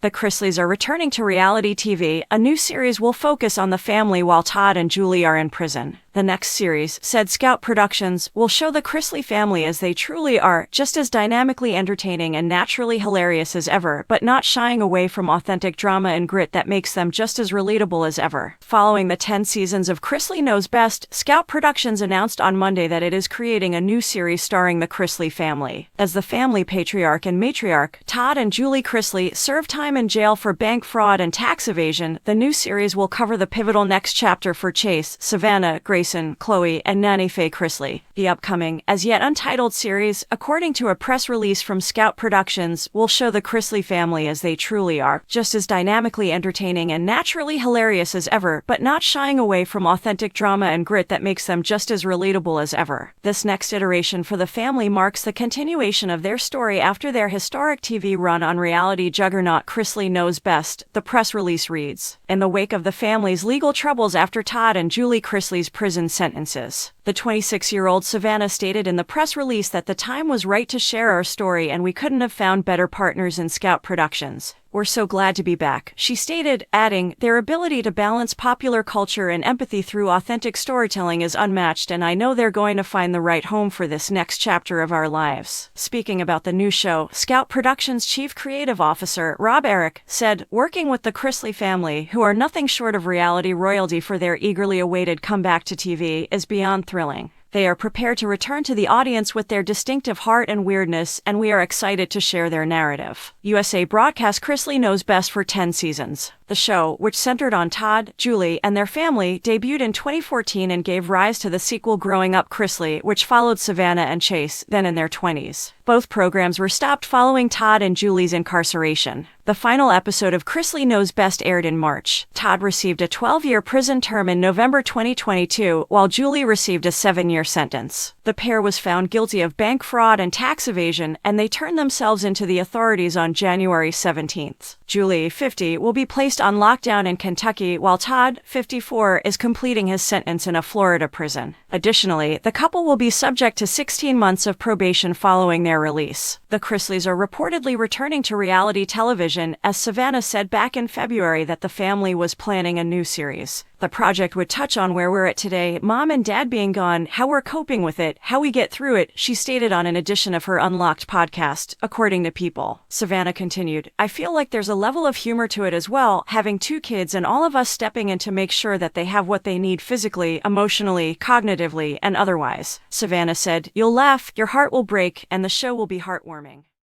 The Chrisleys are returning to reality TV. A new series will focus on the family while Todd and Julie are in prison. The next series, said Scout Productions, will show the Chrisley family as they truly are, just as dynamically entertaining and naturally hilarious as ever, but not shying away from authentic drama and grit that makes them just as relatable as ever. Following the 10 seasons of Chrisley Knows Best, Scout Productions announced on Monday that it is creating a new series starring the Chrisley family. As the family patriarch and matriarch, Todd and Julie Chrisley serve time in jail for bank fraud and tax evasion. The new series will cover the pivotal next chapter for Chase, Savannah, Grayson, Chloe, and Nanny Faye Chrisley. The upcoming, as yet untitled series, according to a press release from Scout Productions, will show the Chrisley family as they truly are, just as dynamically entertaining and naturally hilarious as ever, but not shying away from authentic drama and grit that makes them just as relatable as ever. This next iteration for the family marks the continuation of their story after their historic TV run on reality juggernaut Chrisley Knows Best, the press release reads. In the wake of the family's legal troubles after Todd and Julie Chrisley's prison sentences, the 26-year-old Savannah stated in the press release that the time was right to share our story and we couldn't have found better partners in Scout Productions. We're so glad to be back, she stated, adding, their ability to balance popular culture and empathy through authentic storytelling is unmatched, and I know they're going to find the right home for this next chapter of our lives. Speaking about the new show, Scout Productions Chief Creative Officer Rob Eric said, working with the Chrisley family, who are nothing short of reality royalty for their eagerly awaited comeback to TV, is beyond thrilling. They are prepared to return to the audience with their distinctive heart and weirdness, and we are excited to share their narrative. USA broadcast Chrisley Knows Best for 10 seasons. The show, which centered on Todd, Julie, and their family, debuted in 2014 and gave rise to the sequel Growing Up Chrisley, which followed Savannah and Chase, then in their 20s. Both programs were stopped following Todd and Julie's incarceration. The final episode of Chrisley Knows Best aired in March. Todd received a 12-year prison term in November 2022, while Julie received a 7-year sentence. The pair was found guilty of bank fraud and tax evasion, and they turned themselves into the authorities on January 17th. Julie, 50, will be placed on lockdown in Kentucky, while Todd, 54, is completing his sentence in a Florida prison. Additionally, the couple will be subject to 16 months of probation following their release. The Chrisleys are reportedly returning to reality television, as Savannah said back in February that the family was planning a new series. The project would touch on where we're at today, mom and dad being gone, how we're coping with it, how we get through it, she stated on an edition of her Unlocked podcast, according to People. Savannah continued, I feel like there's a level of humor to it as well, having 2 kids and all of us stepping in to make sure that they have what they need physically, emotionally, cognitively, and otherwise. Savannah said, you'll laugh, your heart will break, and the show will be heartwarming.